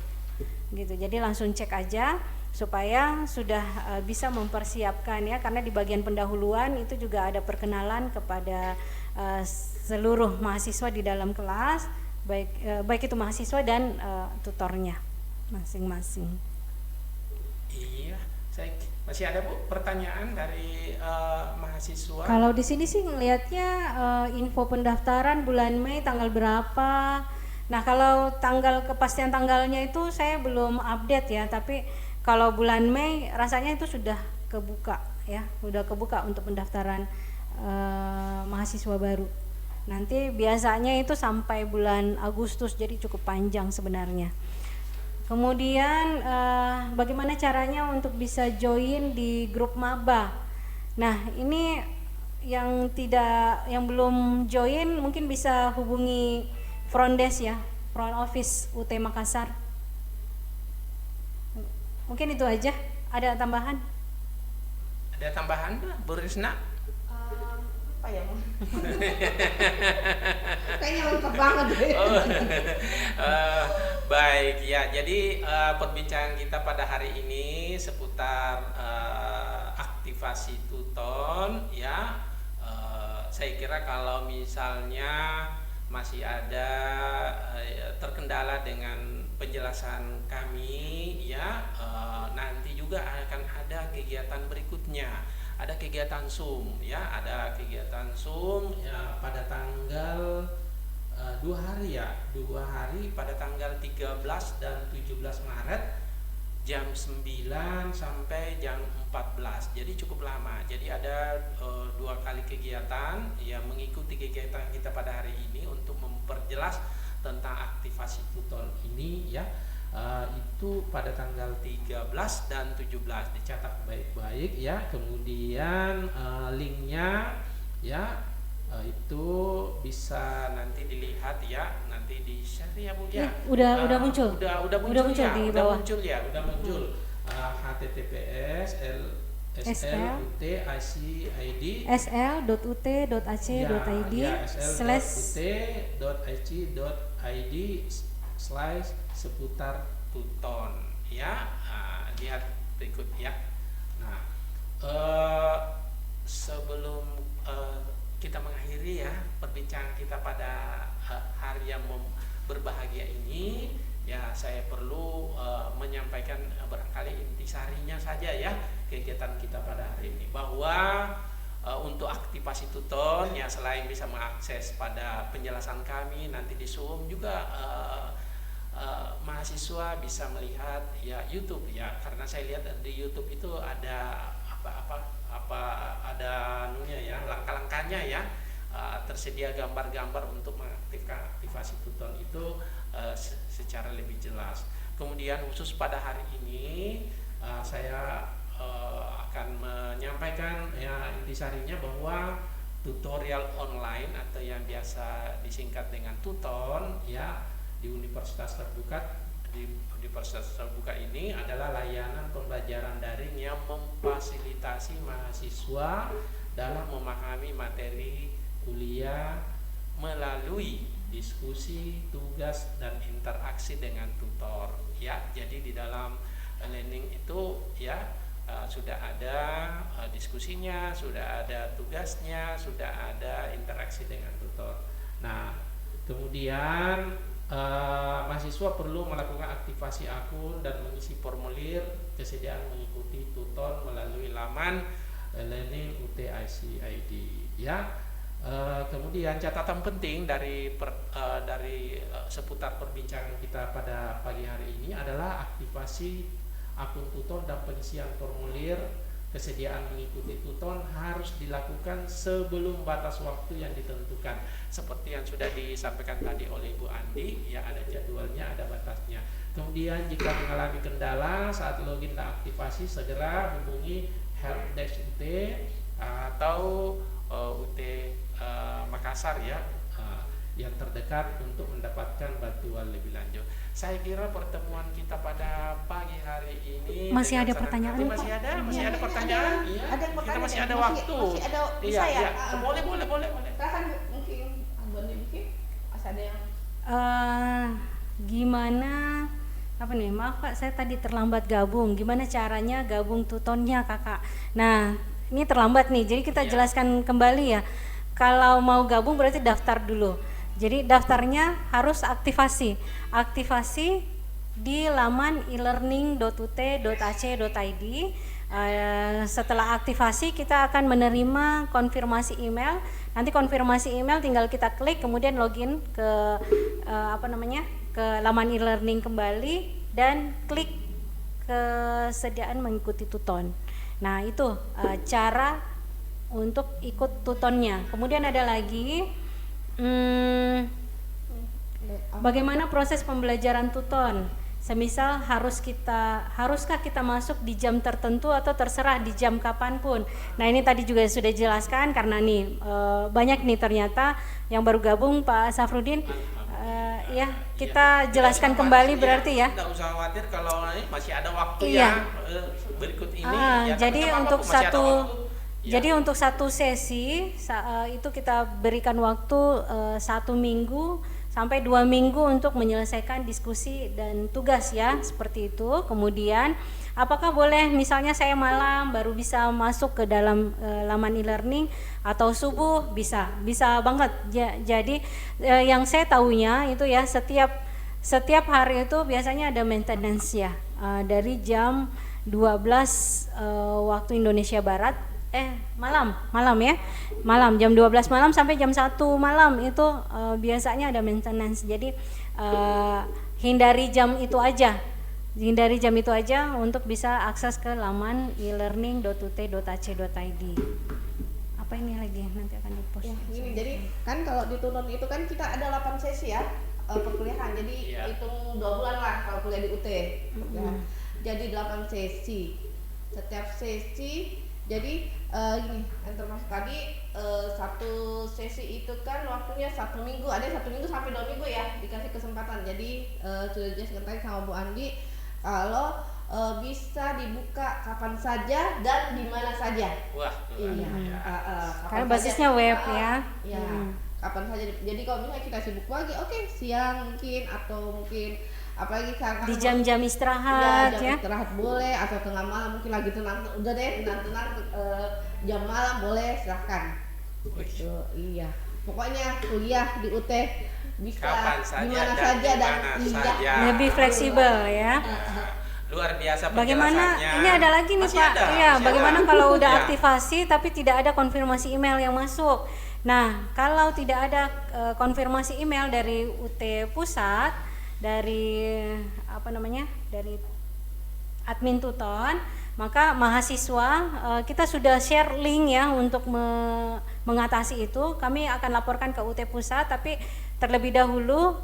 B: Gitu. Jadi langsung cek aja supaya sudah bisa mempersiapkan ya, karena di bagian pendahuluan itu juga ada perkenalan kepada seluruh mahasiswa di dalam kelas, baik itu mahasiswa dan tutornya masing-masing.
A: Iya, masih ada Bu pertanyaan dari mahasiswa.
B: Kalau di sini sih ngelihatnya info pendaftaran bulan Mei tanggal berapa. Nah, kalau kepastian tanggalnya itu saya belum update ya, tapi kalau bulan Mei rasanya itu sudah kebuka ya, sudah kebuka untuk pendaftaran mahasiswa baru. Nanti biasanya itu sampai bulan Agustus, jadi cukup panjang sebenarnya. Kemudian bagaimana caranya untuk bisa join di grup maba? Nah, ini yang belum join mungkin bisa hubungi front desk ya, front office UT Makassar. Mungkin itu aja. Ada tambahan?
A: Ada tambahan Bu Risna?
C: Apa ya? Kayaknya lengkap banget deh.
A: Baik ya, jadi perbincangan kita pada hari ini seputar aktivasi Tuton ya. Saya kira kalau misalnya masih ada terkendala dengan penjelasan kami ya, nanti juga akan ada kegiatan berikutnya. Ada kegiatan Zoom ya, ada kegiatan Zoom ya pada tanggal 2 hari pada tanggal 13 dan 17 Maret jam 9 sampai jam 14. Jadi cukup lama. Jadi ada 2 kali kegiatan yang mengikuti kegiatan kita pada hari ini untuk memperjelas tentang aktivasi Tuton ini ya. Itu pada tanggal 13 dan 17 dicatat baik-baik ya. Kemudian linknya ya itu bisa nanti dilihat ya, nanti di share ya Bu ya.
B: Udah muncul.
A: Udah muncul ya,
B: di bawah.
A: udah muncul. https sl.ut.ac.id
B: sl.ut.ac.id
A: /seputar Tuton ya. Lihat berikut ya. Nah, sebelum kita mengakhiri ya perbincangan kita pada hari yang berbahagia ini ya, saya perlu menyampaikan barangkali intisarinya saja ya kegiatan kita pada hari ini, bahwa untuk aktivasi Tuton ya, selain bisa mengakses pada penjelasan kami nanti di Zoom, juga mahasiswa bisa melihat ya YouTube ya, karena saya lihat di YouTube itu ada apa ada anunya ya, langkah-langkahnya ya. Tersedia gambar-gambar untuk mengaktifasi tuton itu secara lebih jelas. Kemudian khusus pada hari ini saya akan menyampaikan ya intisarinya bahwa tutorial online atau yang biasa disingkat dengan tuton ya di Universitas Terbuka ini adalah layanan pembelajaran daring yang memfasilitasi mahasiswa dalam memahami materi kuliah melalui diskusi, tugas, dan interaksi dengan tutor ya. Jadi di dalam learning itu ya sudah ada diskusinya, sudah ada tugasnya, sudah ada interaksi dengan tutor. Nah, kemudian mahasiswa perlu melakukan aktivasi akun dan mengisi formulir kesediaan mengikuti tutor melalui laman Learning UTIC ID ya. Kemudian catatan penting dari seputar perbincangan kita pada pagi hari ini adalah aktivasi akun tutor dan pengisian formulir kesediaan mengikuti tutor harus dilakukan sebelum batas waktu yang ditentukan. Seperti yang sudah disampaikan tadi oleh Bu Andi, ya ada jadwalnya, ada batasnya. Kemudian jika mengalami kendala saat login dan aktivasi, segera hubungi helpdesk UT atau UT Makassar ya yang terdekat untuk mendapatkan bantuan lebih lanjut. Saya kira pertemuan kita pada pagi hari ini
B: masih ada pertanyaan,
A: masih ada pertanyaan. Iya.
C: Ada yang
A: Kita masih ada
C: masih-
A: waktu.
C: masih ada
A: Iya,
C: bisa ya?
A: iya. Boleh.
C: Silakan mungkin masih ada yang
B: Gimana apa nih, maaf Kak, saya tadi terlambat gabung. Gimana caranya gabung tutonnya Kakak? Nah, ini terlambat nih, jadi kita
A: Iya.
B: jelaskan kembali ya. Kalau mau gabung berarti daftar dulu. Jadi daftarnya harus aktivasi di laman elearning.ut.ac.id. Setelah aktivasi kita akan menerima konfirmasi email. Nanti konfirmasi email tinggal kita klik, kemudian login ke ke laman e-learning kembali dan klik kesediaan mengikuti tuton. Nah itu cara untuk ikut tutonnya. Kemudian ada lagi bagaimana proses pembelajaran tuton. Semisal haruskah kita masuk di jam tertentu atau terserah di jam kapanpun. Nah ini tadi juga sudah dijelaskan karena nih banyak nih ternyata yang baru gabung Pak Safrudin. Ya kita jelaskan kembali berarti ya.
A: Tidak usah khawatir kalau ini masih ada waktu
B: Iya.
A: ya berikut ini. Ya,
B: Jadi
A: teman-teman,
B: untuk
A: masih ada
B: satu
A: waktu. Ya.
B: jadi untuk satu sesi itu kita berikan waktu 1 minggu sampai 2 minggu untuk menyelesaikan diskusi dan tugas ya, seperti itu. Kemudian apakah boleh misalnya saya malam baru bisa masuk ke dalam laman e-learning atau subuh? Bisa banget. Jadi yang saya tahunya itu ya setiap hari itu biasanya ada maintenance ya, dari jam 12 waktu Indonesia Barat malam ya, jam 12 malam sampai jam 1 malam itu biasanya ada maintenance. Jadi hindari jam itu aja untuk bisa akses ke laman elearning.ut.ac.id. Apa ini lagi nanti akan dipost
C: ya, gini, jadi kan kalau di tuton itu kan kita ada 8 sesi ya perkuliahan, jadi
A: Iya.
C: hitung 2 bulan lah kalau kuliah di UT ya. Jadi 8 sesi, setiap sesi jadi gini, yang termasuk tadi satu sesi itu kan waktunya 1 minggu, ada 1 minggu sampai 2 minggu ya dikasih kesempatan. Jadi sudah dijelaskan tadi sama Bu Andi kalau bisa dibuka kapan saja dan di mana saja.
A: Wah,
C: Iya.
B: karena basisnya web ya.
C: Iya. Kapan saja. Jadi kalau misalnya kita sibuk pagi, oke, siang mungkin atau mungkin apalagi sekarang
B: Di jam-jam istirahat
C: jam
B: ya.
C: istirahat boleh, atau tengah malam mungkin lagi tenang, udah deh tenang jam malam boleh, silahkan. Gitu, iya. Pokoknya kuliah di UT bisa
A: Kapan saja
C: dimana
A: dan
C: saja dan
A: dimana
C: iya.
A: saja.
B: Lebih fleksibel ya.
A: Luar biasa
B: Bagaimana
A: penjelasannya.
B: ini ada lagi nih
A: Masih
B: Pak.
A: ada,
B: Iya,
A: masih
B: bagaimana
A: ada.
B: kalau udah
A: Ya.
B: aktivasi tapi tidak ada konfirmasi email yang masuk. Nah, kalau tidak ada konfirmasi email dari UT pusat, dari dari admin tuton, Maka mahasiswa kita sudah share link ya untuk mengatasi itu. Kami akan laporkan ke UT Pusat, tapi terlebih dahulu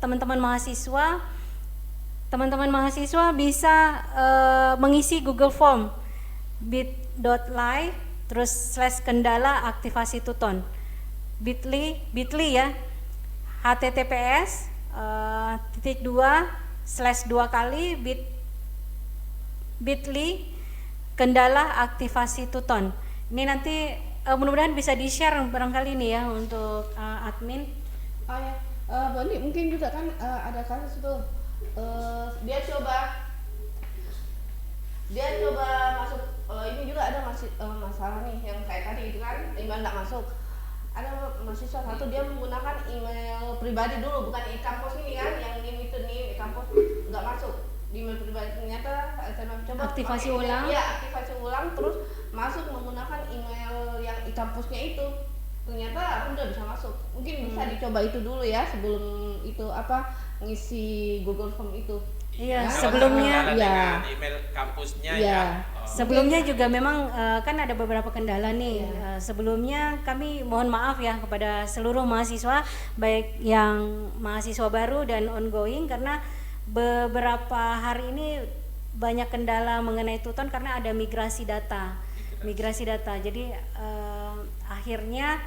B: teman-teman mahasiswa bisa mengisi Google Form bit.ly terus /kendala aktivasi tuton bit.ly ya, https /2 kali bit.ly kendala aktivasi tuton. Ini nanti mudah-mudahan bisa di-share barangkali nih ya untuk admin.
C: Oh ya, Bondi mungkin juga kan ada kasus tuh, dia coba masuk, ini juga ada masalah nih yang kayak tadi itu kan, email nggak masuk. Ada mahasiswa satu dia menggunakan email pribadi dulu, bukan e-kampus ini kan, yang NIM e-kampus nggak masuk di email pribadi. Ternyata saya coba
B: Aktivasi
C: pakai
B: ulang.
C: Iya, aktivasi ulang terus masuk menggunakan email yang e-kampusnya itu. Ternyata udah bisa masuk. Mungkin bisa dicoba itu dulu ya sebelum itu ngisi Google Form itu.
B: Iya,
C: Ya.
B: sebelumnya
A: Kendala
C: ya.
A: dengan email kampusnya
C: Iya.
A: ya.
B: Sebelumnya juga memang kan ada beberapa kendala nih. Sebelumnya kami mohon maaf ya kepada seluruh mahasiswa, baik yang mahasiswa baru dan ongoing, karena beberapa hari ini banyak kendala mengenai tuton karena ada migrasi data. Jadi akhirnya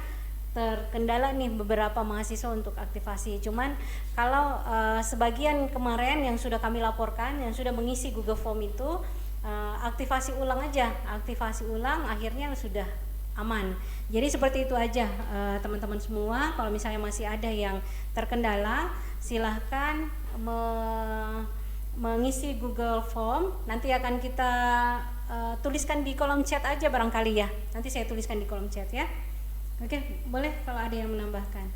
B: terkendala nih beberapa mahasiswa untuk aktivasi. Cuman kalau sebagian kemarin yang sudah kami laporkan, yang sudah mengisi Google Form itu aktivasi ulang akhirnya sudah aman. Jadi seperti itu aja teman-teman semua. Kalau misalnya masih ada yang terkendala, silahkan mengisi Google Form. Nanti akan kita tuliskan di kolom chat aja barangkali ya. Nanti saya tuliskan di kolom chat ya. Oke, boleh kalau ada yang menambahkan.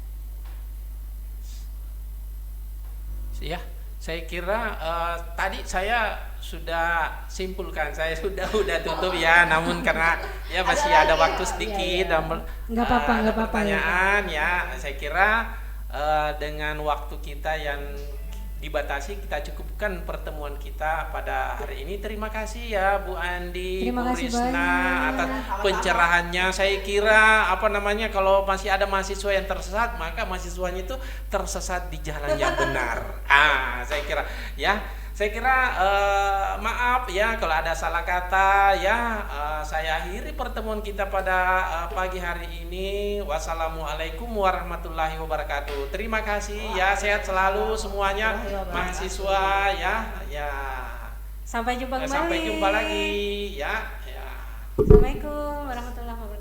A: Ya, saya kira tadi saya sudah simpulkan, saya sudah tutup ya, namun karena ya masih ada waktu sedikit dan
B: Nggak apa-apa,
A: pertanyaan ya, saya kira dengan waktu kita yang dibatasi kita cukupkan pertemuan kita pada hari ini. Terima kasih ya Bu Andi,
B: Terima
A: Bu
B: kasih
A: Risna
B: banyak.
A: atas pencerahannya. Saya kira kalau masih ada mahasiswa yang tersesat, maka mahasiswanya itu tersesat di jalan yang benar. Saya kira ya. Saya kira maaf ya kalau ada salah kata ya. Saya akhiri pertemuan kita pada pagi hari ini. Wassalamualaikum warahmatullahi wabarakatuh. Terima kasih ya, sehat selalu semuanya mahasiswa ya.
B: Sampai jumpa kembali.
A: Sampai jumpa lagi ya.
B: Assalamualaikum warahmatullahi wabarakatuh.